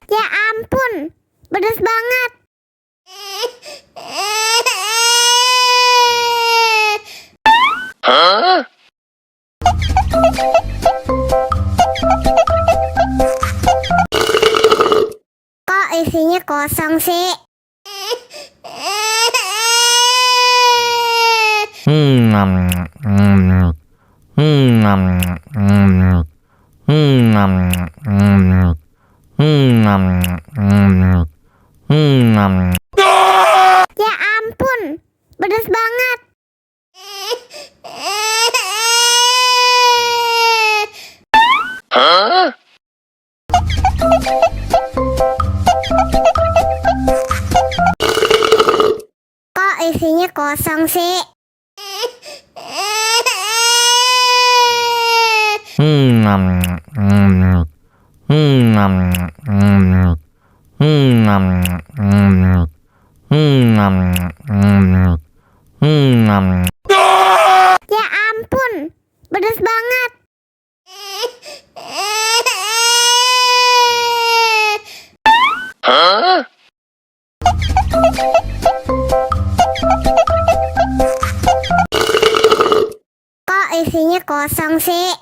Ya ampun, pedas banget. Kok isinya kosong sih? Ya ampun, pedas banget. Kok isinya kosong sih? Ya ampun, pedas banget. Kok isinya kosong sih?